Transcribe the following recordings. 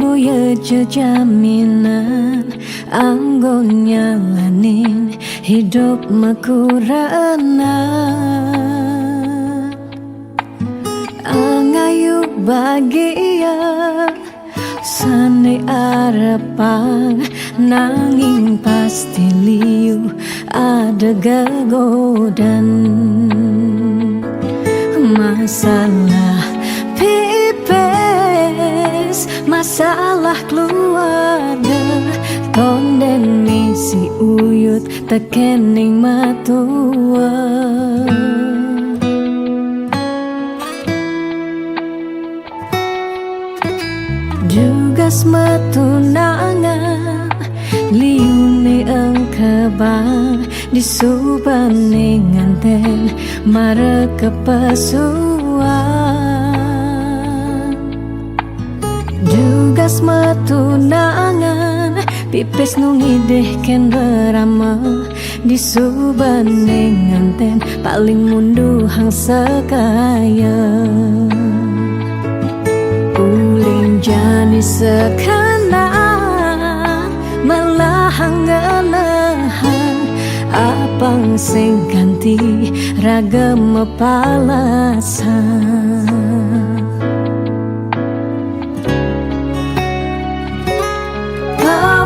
boya jaminan anggo nyalanin hidup makurana angayu bahagia sane arepang nanging pasti liu ada gagodan masalah pipes masalah keluarga tonden misi uyut tekening matua Jugas matunangan liune engkebang disubane nganten mare kepasuan Jugas matunangan pipes nungideh ken berama disubane nganten paling munduh hang sekaya uling jani sekanan melahang nganahan apang sing ganti ragam palasan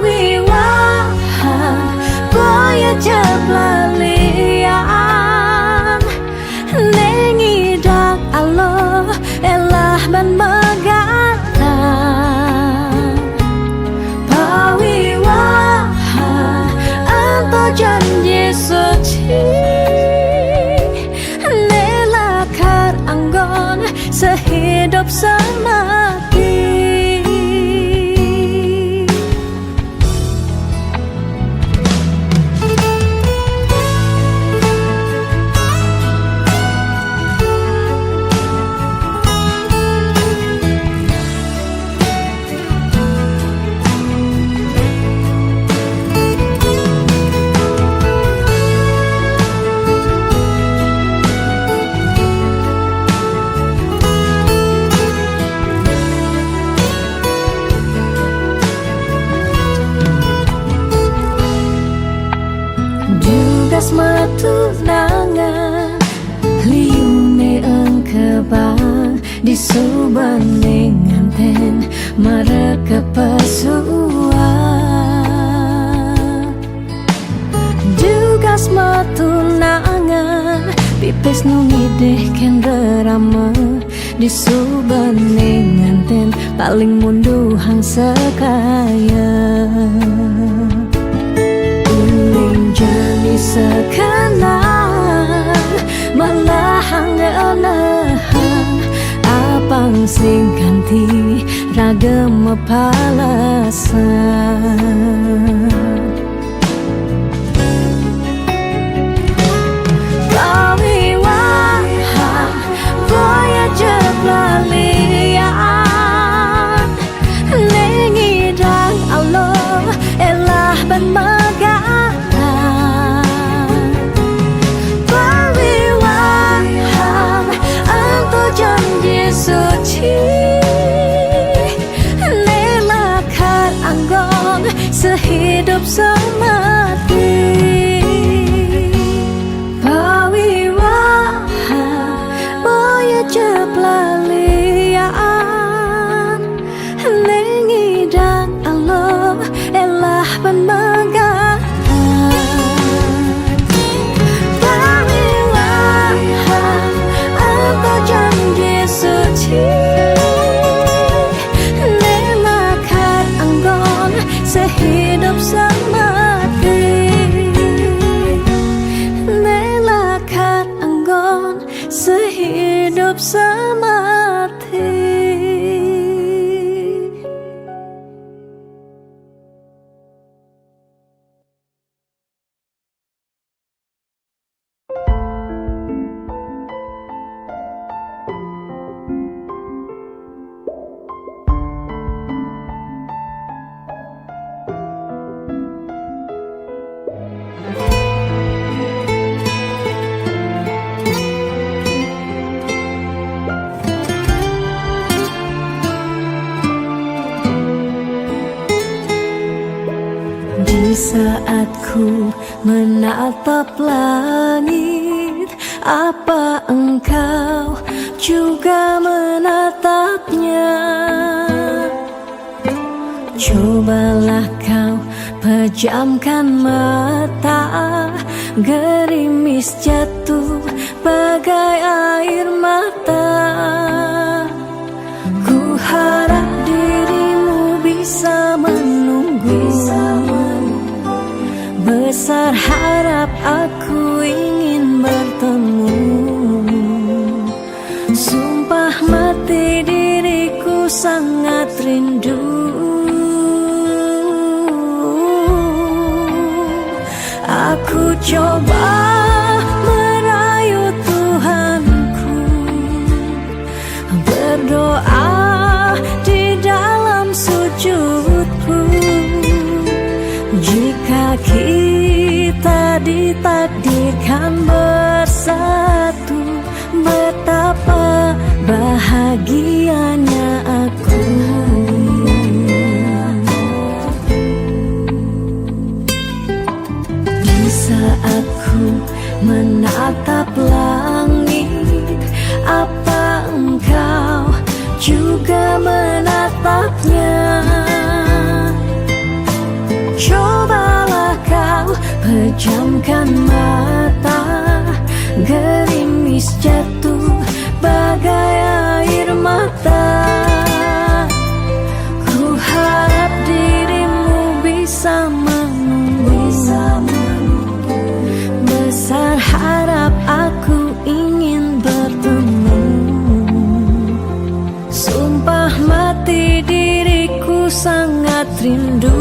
pawiwahan boya jablalian nengidak Allah elah ban magata pawiwahan anto janji suci nelakar anggon sehidup semati matunangan liune engkebang disubane nganten mare kepasuan Jugas matunangan pipes nungideh ken rerama disubane nganten paling munduh hang sekaya jani sekanan melahang nganahan apang sing ganti ragam palasan pawiwahan boya jablalian nengidang Allah elah ban suci nelakar anggon sehidup semati pawiwahan boya jablalian nengidang Allah elah ban nelakar anggon sehidup semati Di saat ku menatap langit, apa engkau juga menatapnya? Cobalah kau pejamkan mata, gerimis jatuh bagai air mata. Ku harap dirimu bisa menunggu. Besar harap aku ingin bertemu. Sumpah mati diriku sangat rindu. Aku coba merayu Tuhanku, berdoa di dalam sujudku. Jika kita ditakdirkan bersatu, betapa bahagianya aku. Di saat ku menatap langit, apa engkau juga menatapnya? Cobalah kau pejamkan mata, gerimis jatuh bagai air mata. Ku harap dirimu bisa menunggu. Besar harap aku ingin bertemu. Sumpah mati diriku sangat rindu.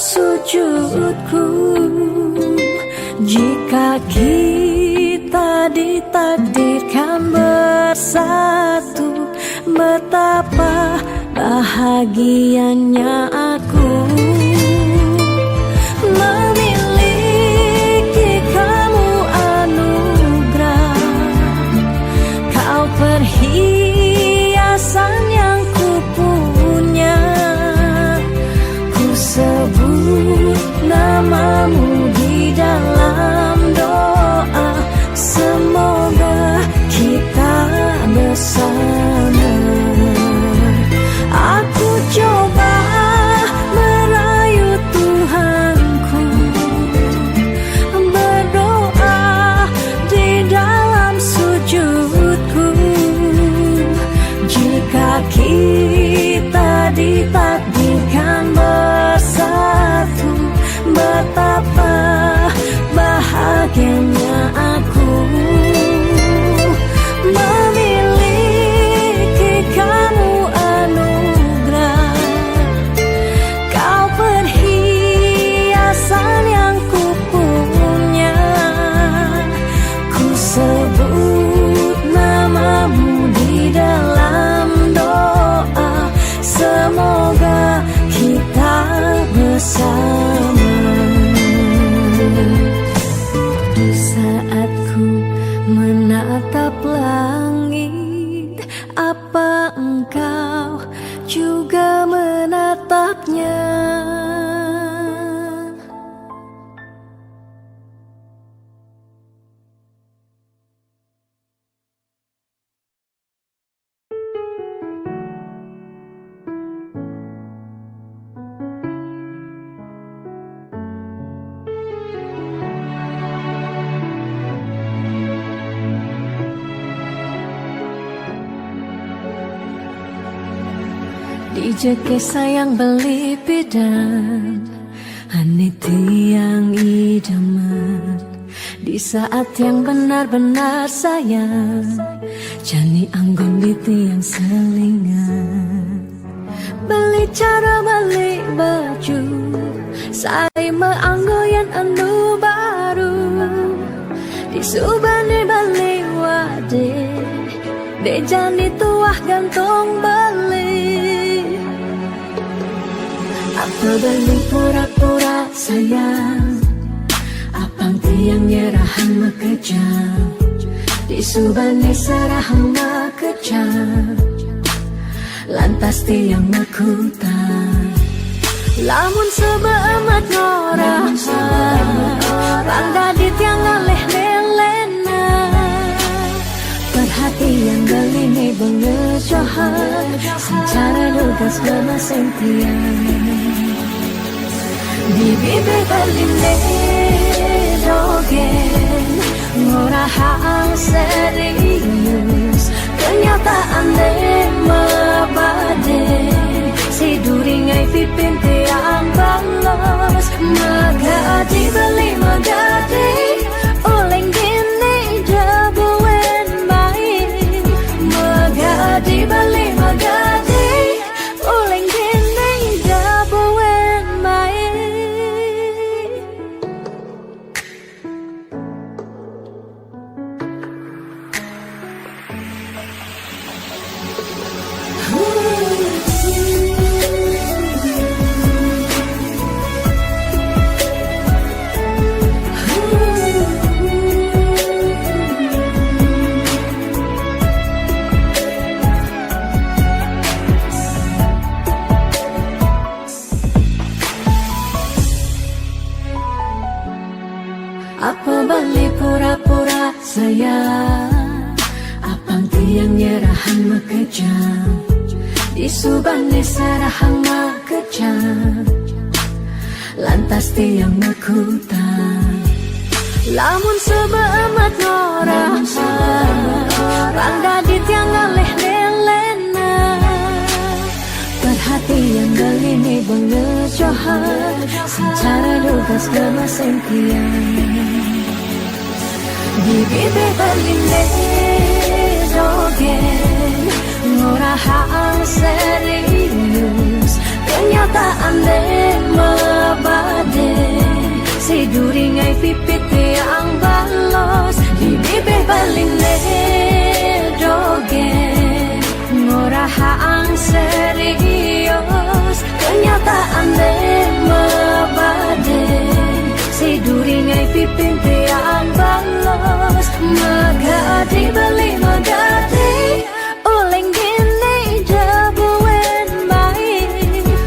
Sujudku, jika kita ditakdirkan bersatu, betapa bahagianya aku. Memiliki kamu anugerah, kau perhiasan yang ku punya. Ku sebut namamu di dalam doa, semoga kita bersama. Aku coba merayu Tuhanku, berdoa di dalam sujudku. Jika kita ditakdirkan bersatu, betapa bahagianya aku. Memiliki kamu anugerah, kau perhiasan yang ku punya. Ku sebut namamu di dalam doa, semoga kita bersama. Saat ku menatap langit, apa engkau juga menatapnya? Dijeke sayang beli bidan, ane tiang idaman. di saat yang benar-benar sayang. Jani anggon di tiang selingan. Beli cara beli baju, saya meanggoyan anu baru. Di subane beli wade, de jani tuah gantong beli. Apa beli pura-pura sayang, apang tiang nyerahan makejam. Di subane serahan makejam, lantas tiang makutan. Lamun sebeamat ngorah, bangga di tiang ngaleh lelena. Perhatian gelini bengejohan, secara lugas memasang tiang. Di bibir beline dogen, ngorahang serius. Kenyataan mabade, si duringai pipin tiang balos. Magadi beli magadi, oleng gini jabuen baik. Magadi beli magadi, oleng gini jabuen baik. Apa beli pura-pura sayang, apang tiang nyerahan makejam. Di subane serahan makejam, lantas tiang makutan. Lamun sebeamat ngorah, bangga di tiang ngaleh lelena. Perhatian gelini bengejohan, secara lugas memasang tiang. Di bibir beline dogen, ngorahang serius. Kenyataan mabade, si duringai pipit tiang balos. Di bibir beline dogen, ngorahang serius. Kenyataan mabade, si duringai pipin tiang balos. Magadi beli magadi, oleng gini jabuen baik.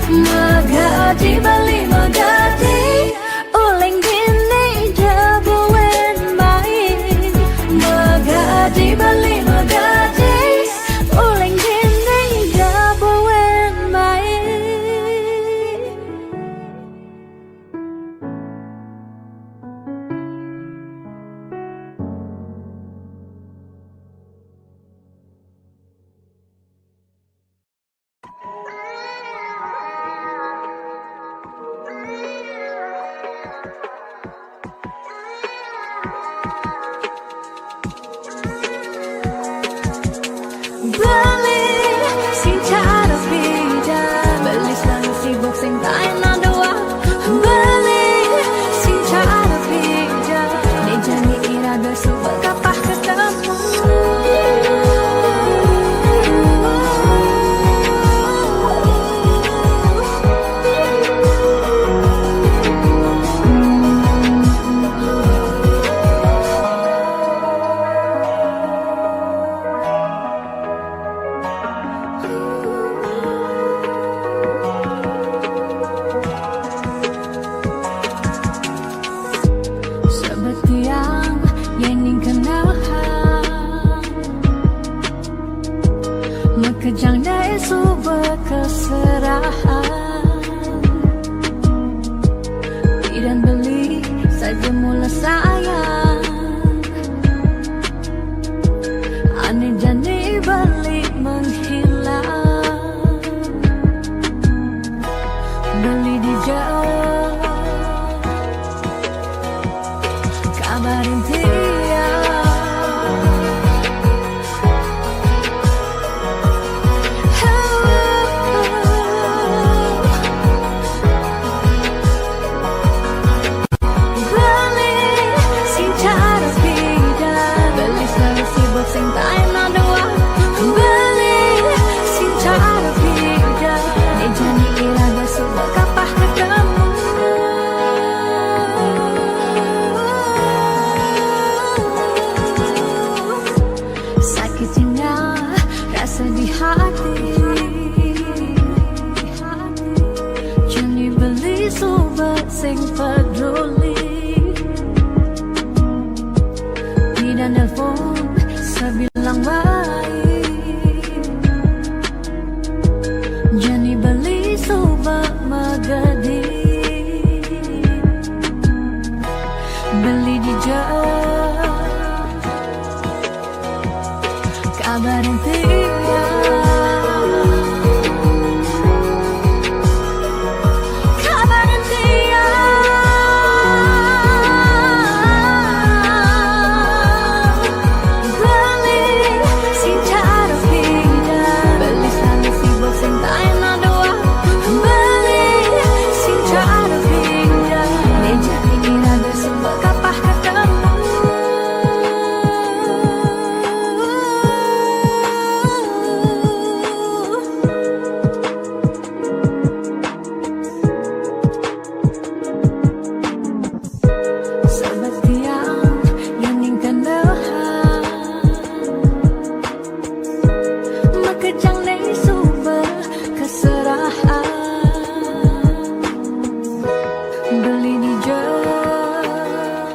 Magadi beli magadi, oleng gini jabuen baik. Magadi beli magadi, oleng gini jabuen baik. Beli sing cara beda, beli selalu sibuk sing tain doa. Beli sing cara beda, ni jani irada subak kapah ketemu. Sebetiang yening kenahan, makejang dai subak keserahan. Tidak beli saja mula sayang, aneh jani balik menghilang. Beli di jauh, kabarin dia. Balik sing cara beda, balik selalu sibuk sing tak enak doa. Balik sing cara beda, nek jani iraga sudah kapah ketemu. Sakitnya rasa di hati, jani beli sobat sing peduli. Tidak nelfon sebilang baik, jani beli sobat magadi. Beli di jalan kabarin dia. Kabarin dia. Balik sing cara beda, balik selalu sibuk sing tak enak doa. Balik sing cara beda, nek jani iraga sudah kapah ketemu. Seperti yang ingin dohan, makejang nei sumber keserahan. Beli di jalan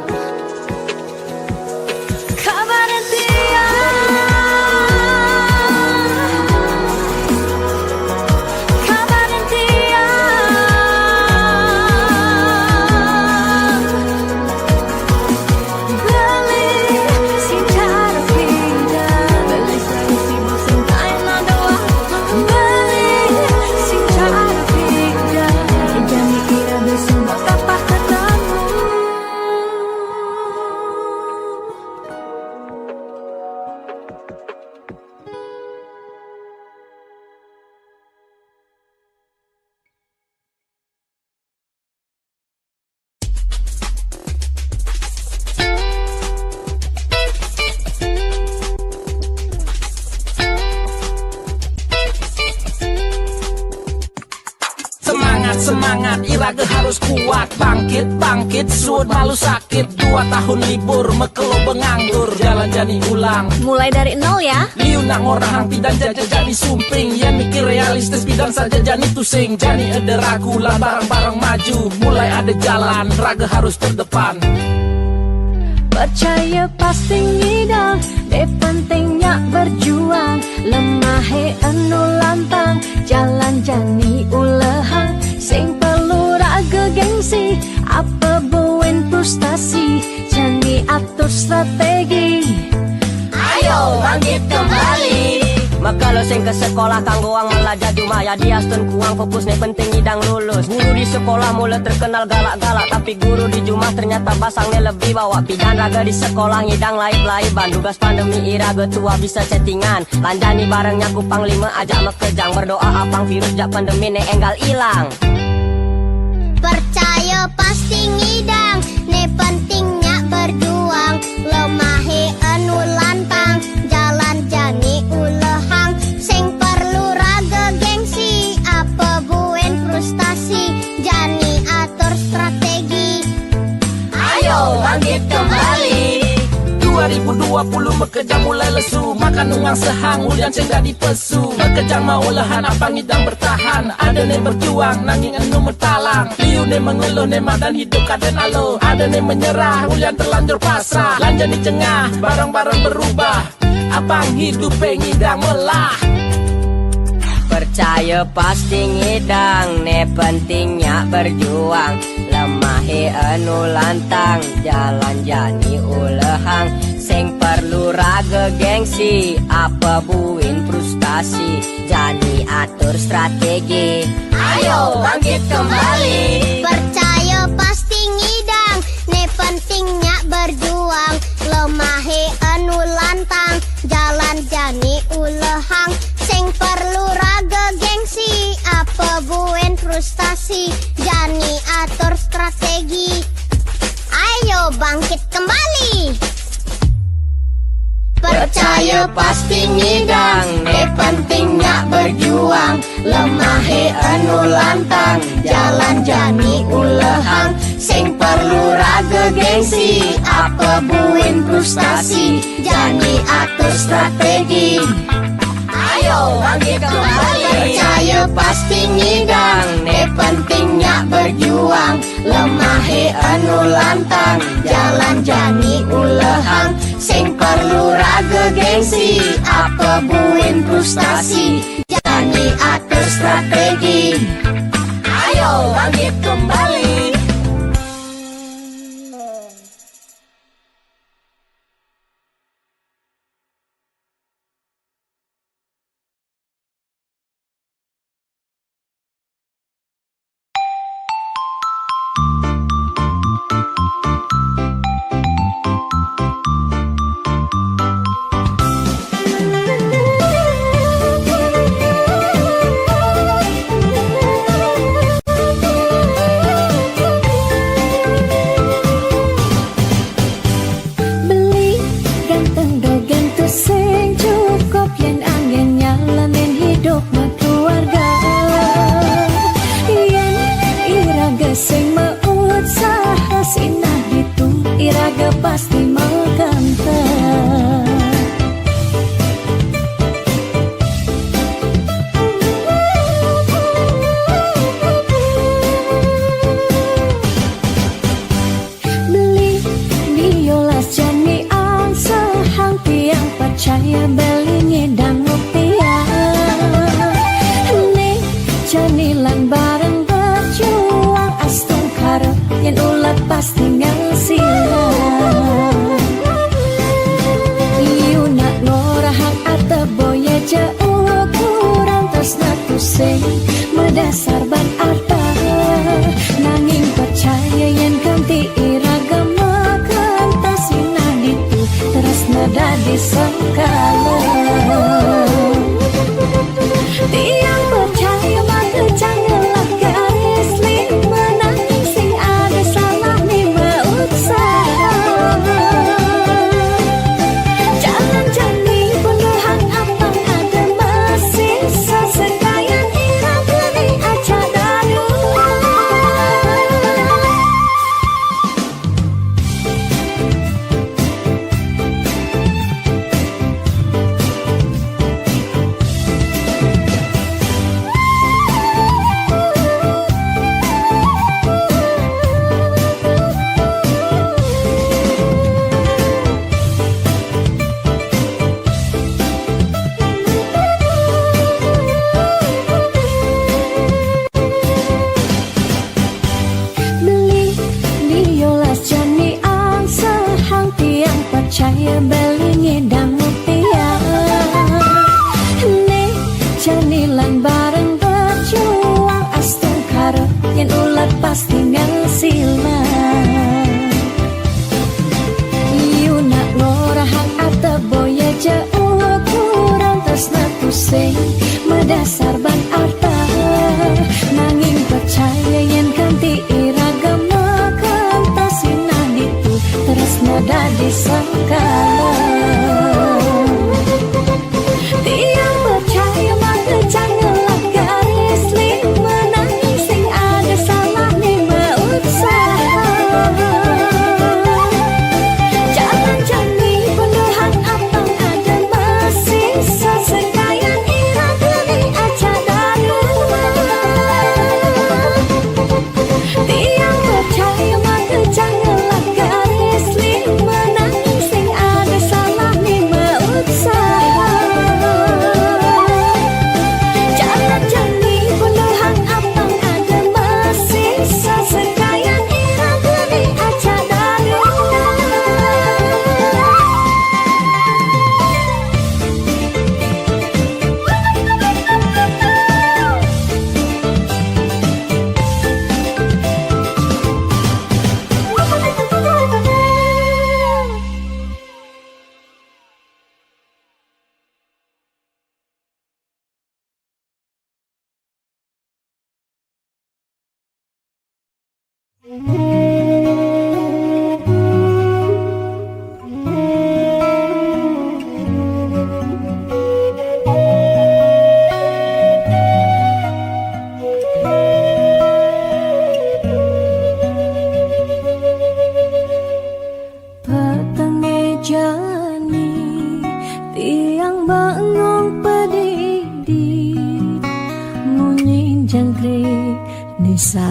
kabarin dia. Kabarin dia. Balik sing cara beda, balik selalu sibuk sing tak enak doa. Balik sing cara beda, jani iraga sudah kapah ketemu. Semangat, semangat, iraga harus kuat. Bangkit, bangkit, suut malu sakit. 2 tahun libur, mekelo benganggur. Jalan jani ulang, Mulai dari nol ya. liu nak ngorang pidan jaja jadi sumping. Ya mikir realistis pidan saja jani tusing. Jani ada ragu lah bareng-bareng maju. Mulai ada jalan, raga harus terdepan. Percaya pasti ngidang, pentingnya berjuang. Lemah anu lantang, jalan jani ulehang. Sing perlu raga gengsi, apa buin frustasi. Jani atur strategi, Ayo bangkit kembali. Makalo sing ke sekolah kanggo ang belajar cuma ya dia stun kuang fokus nih penting idang lulus. Guru di sekolah mulai terkenal galak-galak, tapi guru di rumah ternyata basangnya lebih bawa pidan. Raga di sekolah ngidang laib-laiban, tugas pandemi iraga tua bisa chattingan. Landani barengnya ku panglima ajak mekejang, berdoa apang virus jak pandemi ne enggal ilang. Percaya pasti ngidang, ne pentingnya berjuang. Lemahe anu lantang, jalan jani ulehang. Sing perlu raga gengsi, apa buen frustasi. Jani atur strategi, Ayo bangkit kembali. 2020 mekejang mulai lesu, makan ungang sehang ulian cengga di pesu. Mekejang mau lahan apa ngidang bertahan, ada ne berjuang nanging enu metalang. Liu ne mengeluh ne madan hidup kaden alo, ada ne menyerah ulian terlanjur pasrah. Lanjani cengah barang-barang berubah, abang hidup ngidang melah. Percaya pasti ngidang, ne pentingnya berjuang. Lemahe anu lantang, jalan jani ulehang. Sing perlu raga gengsi, apa buin frustasi. Jani atur strategi, ayo bangkit kembali. percaya pasti ngidang, ne pentingnya berjuang. bangkit kembali. Percaya pasti ngidang, pentingnya berjuang. Lemah anu lantang, jalan jani ulehang. Sing perlu raga gengsi, apa buin frustasi. Jani atur strategi, ayo bangkit kembali. Percaya pasti ngidang, pentingnya berjuang. Lemah anu lantang, jalan jani ulehang. Sing perlu raga gengsi, apa buin frustasi. Jani atur strategi, ayo bangkit kembali. Pasti menggantar. Beli biolas jani ang sahang tiang percaya beli ngedang rupiah. Nih janilan bareng berjuang astung karo yang ulat pasti ngasilah. Medasar ban arta nanging percaya yen kanti iragama kantasina ditu terus nada disangkala. Tiang percaya maka janganlah garis lima nanging sing ada salah lima usaha. Jalan jani penuhan apang ada masih sesekayan irang geni aja daru. Beli biolas jani ang sahang tiang percaya beli ngedang rupiah. Nih janilan bareng berjuang astung karo yen ulat pasti ngasilah. Yuna ngorahang ata boya jauh kurang tresna pusing medasar ban arta nanging percaya yen kanti iragama kantasina ditu terus nada disangkala. Tiang percaya maka janganlah garis lima nanging sing ada salah lima usaha. Jalan jani penuhan apang ada masih sesekayan irang geni aja daru. Tiang percaya maka janganlah garis lima nanging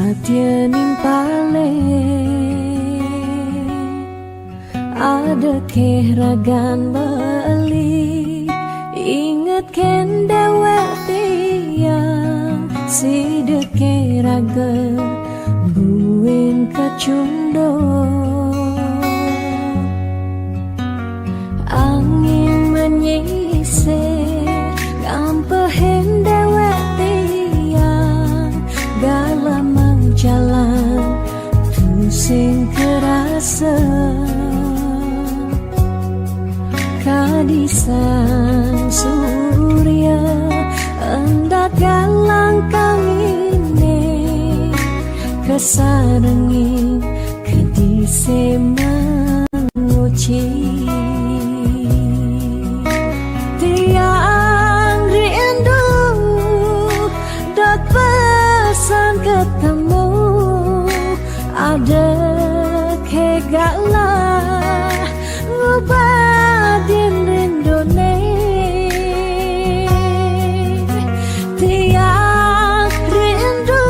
Satya nimpale ada kehragan beli inget ken dewek tiang si deke raga buin kacundo angin menyisir gampehen dewek tiang galam jalan tusing kerasa kadisan surya endat galang kangine kesarengi kedise menguci tiang rindu dot pesan ketemu ada kegalah ngubadin rindone tiang rindu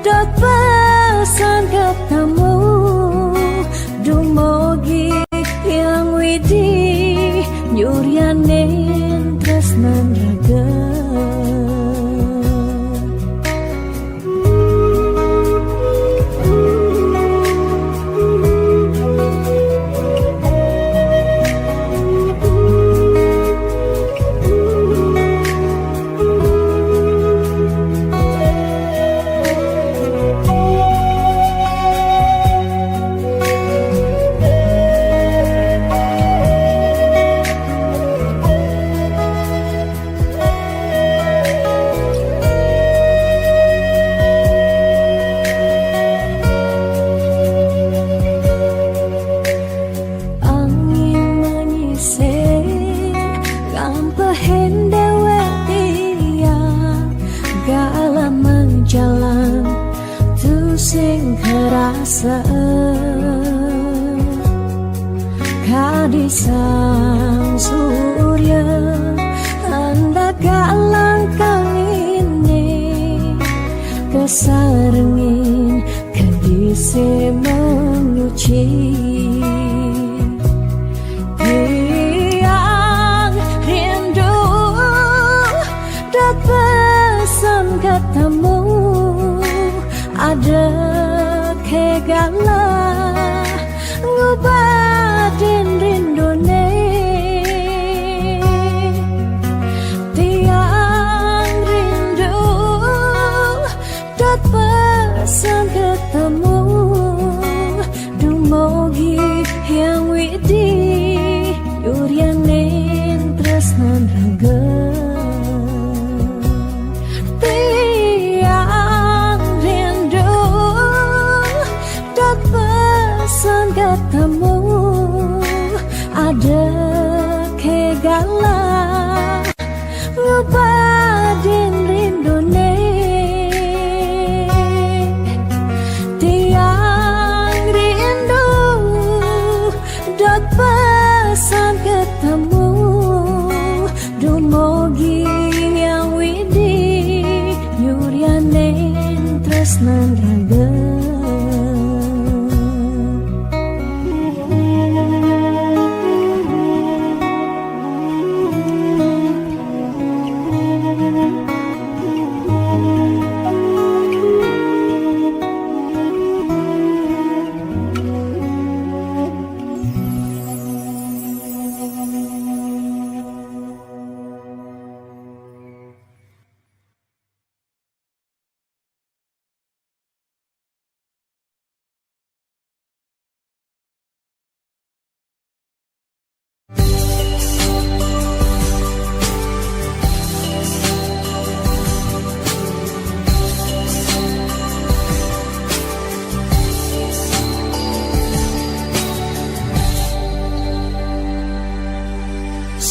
dot pesan ketemu dumogi yang widi nyuryanin tresnan raga kadisang surya hendak galang kangine kesarengin kadise menguci tiang rindu dat pesan ketemu ada kegalah ngubadin rindone tiang rindu dat pesan ketemu dumogi yang widi yuryanin tresnan raga ketemu ada kegalah ngubadin rindone tiang rindu dot pesan ketemu dumogi yang widi nyuryanin tresnan raga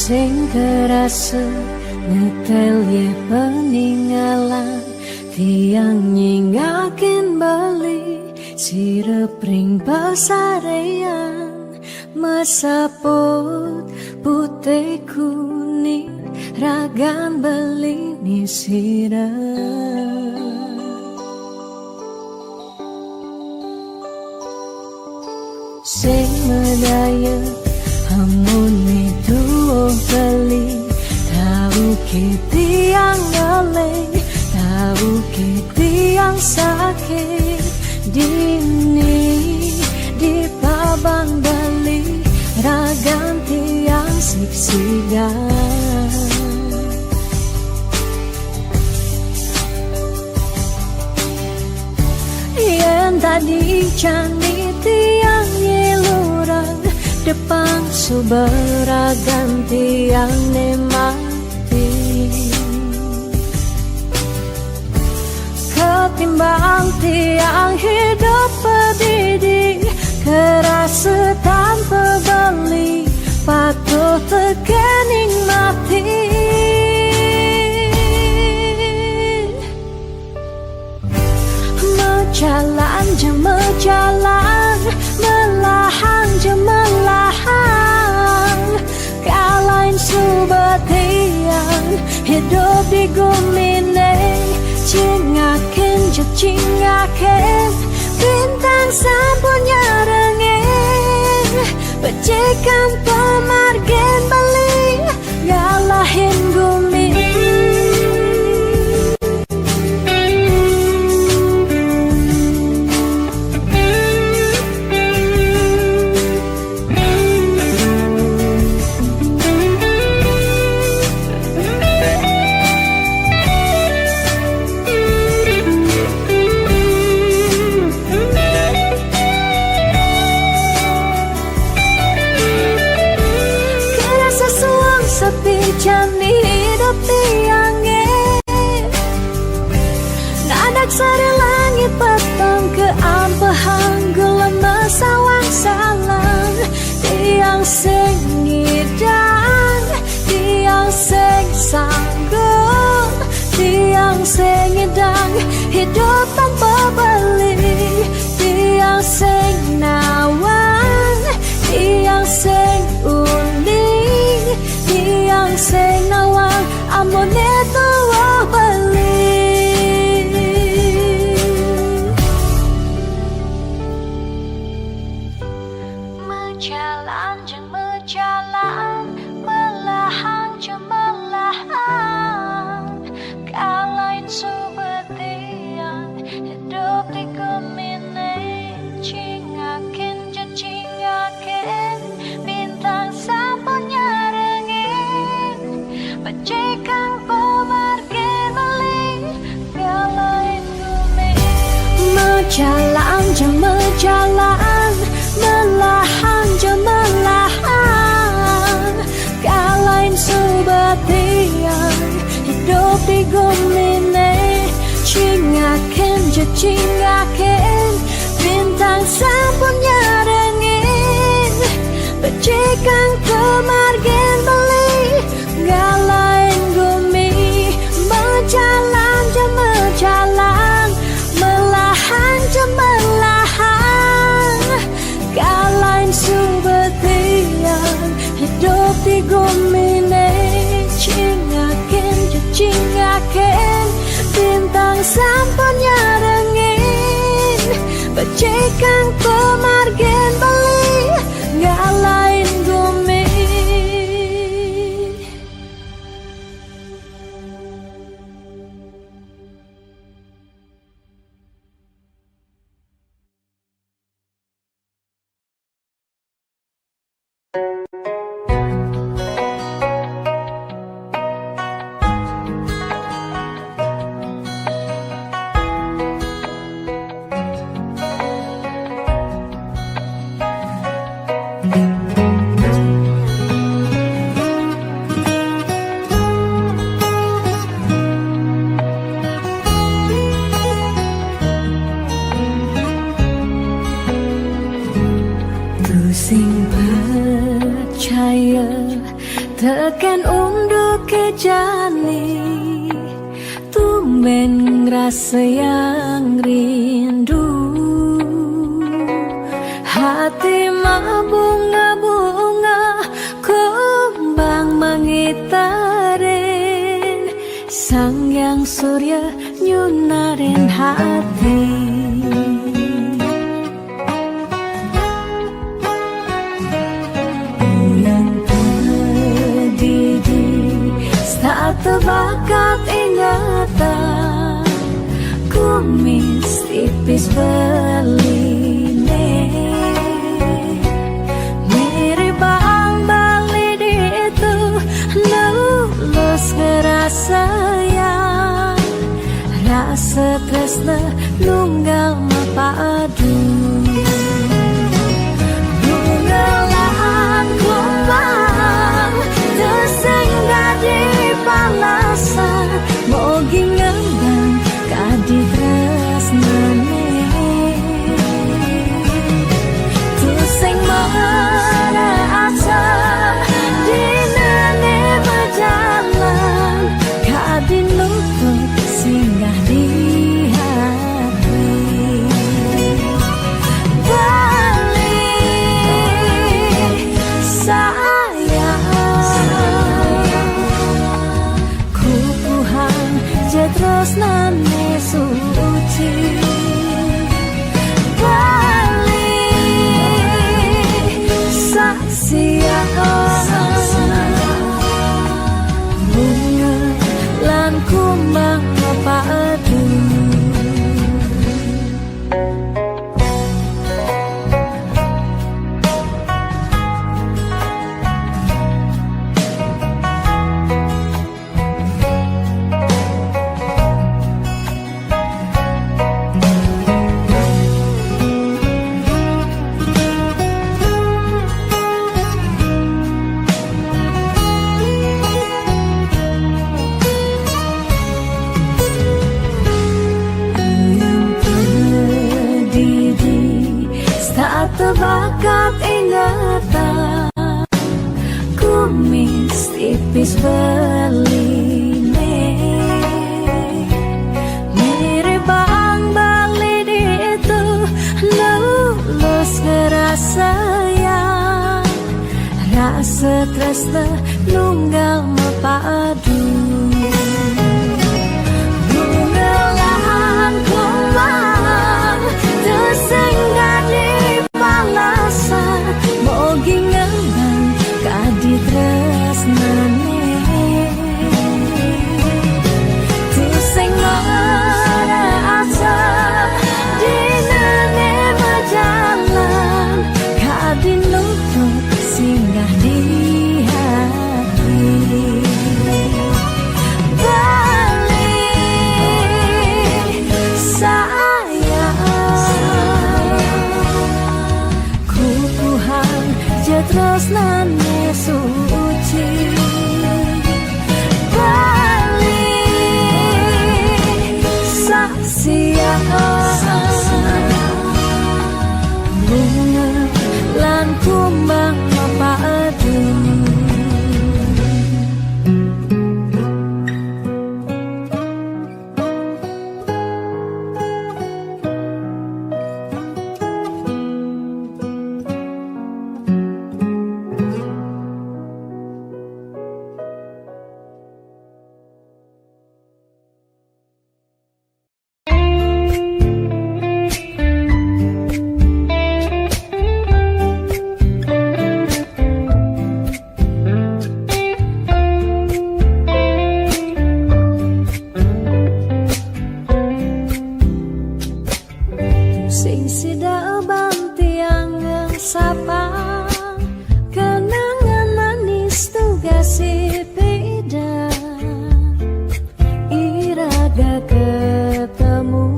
sing kerasa ngetel ye peninggalan tiang nyingakin bali sirepring pasarean masaput putih kuning ragan beli ni sirah sing medaya hamune duo beli tahu kitiang ngeleng tahu kitiang sakit dini di paban beli ragan tiang siksigan yang tadi cani tiang nyeluran depan suberagan tiang nemati ketimbang tiang hidup pedidi kerasa tanpa beli patuh tekening mati jalan jemajalan melahan jemelahan kalain subatian hidup di gumine cingaken je cingaken bintang sapunya rengeng pecekan pemargen beli galahin gumi jani hidup tiangnya nadak sari langit petang ke ampahan gelama sawang salang tiang sing ngidang tiang sing sanggup tiang sing ngidang hidup tanpa beli tiang sing nawang tiang sing uling tiang sing nawang amone tuwa beli menjalan jeng menjalan melahan jeng melahan kalain subetian hidup di gemine cingakin jeng cingakin bintang sapunya pecekang pemargen beli galain gumi menjalan jeng menjalan melahan jeng melahan kalain subatian hidup di gumine cingaken je cingaken bintang sapunya rengin pecekang pemargen beli galain gumi menjalan je menjalan melahan je melahan galain subetian hidup di gumine cingaken je cingaken bintang sapunya rengin pecekang pemargen beli galain gumi sing percaya tekan unduk ke jani tumben rasa yang rindu hati mabunga-bunga kembang mengitarin sang yang surya nyunarin hati tebakat ingatan, kumis tipis beline, mirip bang bali di itu, lulus ngerasayang, rasa tresna nunggal mapadu. Bungalan kumbang tersenggah di palasan, mogi ngembang kadi tresnane, tuseng merasa di nane berjalan, kadi luput singgah di hati. Balik sayang, kupuhan jetros nane suci. Balik saksiang, bunga lan kumbang padu. Tebakat ingatan, kumis tipis beline, mirip bang bali di itu, lulus ngerasayang, rasa tresna nunggal mapadu. Bungalan kumbang tersenggah di palasan, mogi ngembang kadi tresnane, tuseng merasa di nane berjalan, kadi luput singgah di hati. Balik sayang, kupuhan jetros nane suci. Balik saksiang, bunga lan kumbang padu. Sing sida bantiang sapa, kenangan manis tugas beda, iraga ketemu,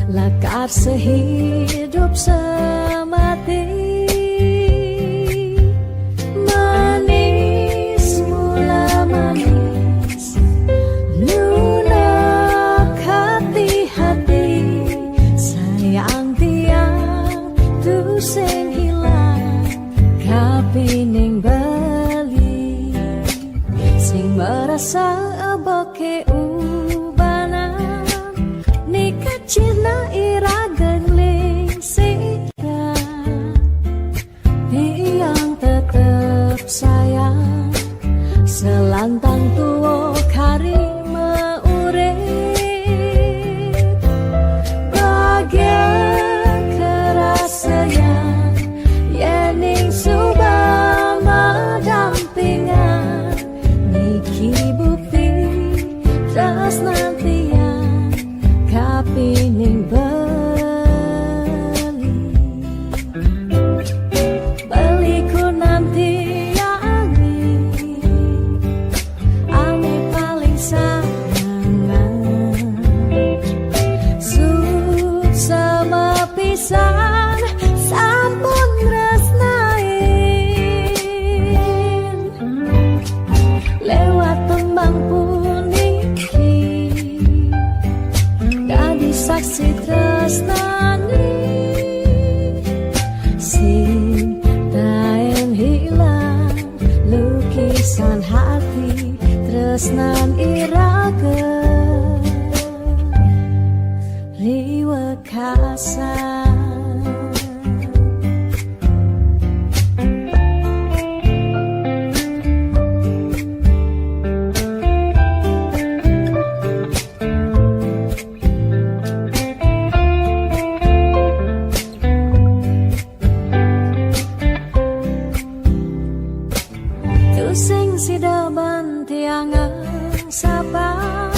lakar sehidup semati. Manis mula manis, lunak hati-hati, sayang tiang tu sing hilang, kapining bali, sing merasa aboke ubanan, nikat cina iraga gling sida, tiang tetep sayang, selantang tuo kari meurip, bagian kerasayang, yening subama dampingan, niki bukti tresnan iraga riwekasan. Sing sidaban tiangan sabah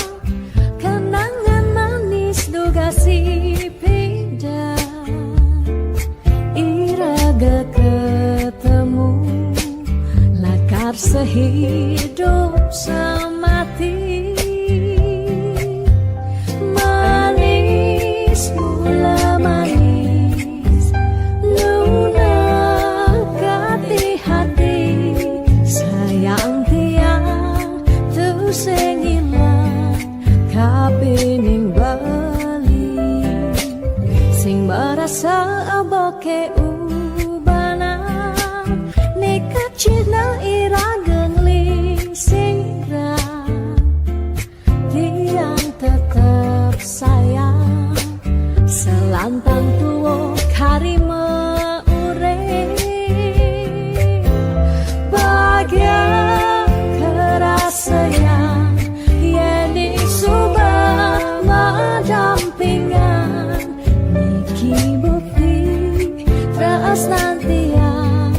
kenangan manis duga si pindah iraga ketemu lakar sehidup semati manis mula manis lunak hati hati sayang tiang tu sing ilang kapining bali sing merasa aboke ubanang nekat cina irageng ling singra tiang tetap sayang selantang tuo karima sayang yeni subah madampingan niki bukti tresnan tiang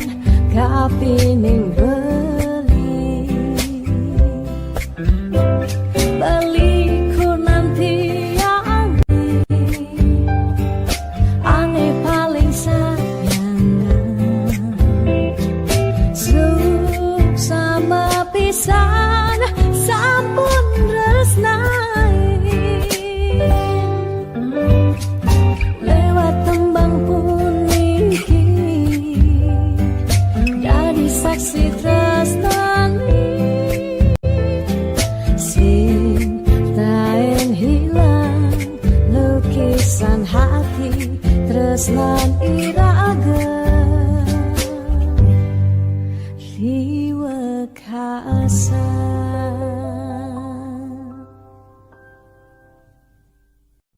kapi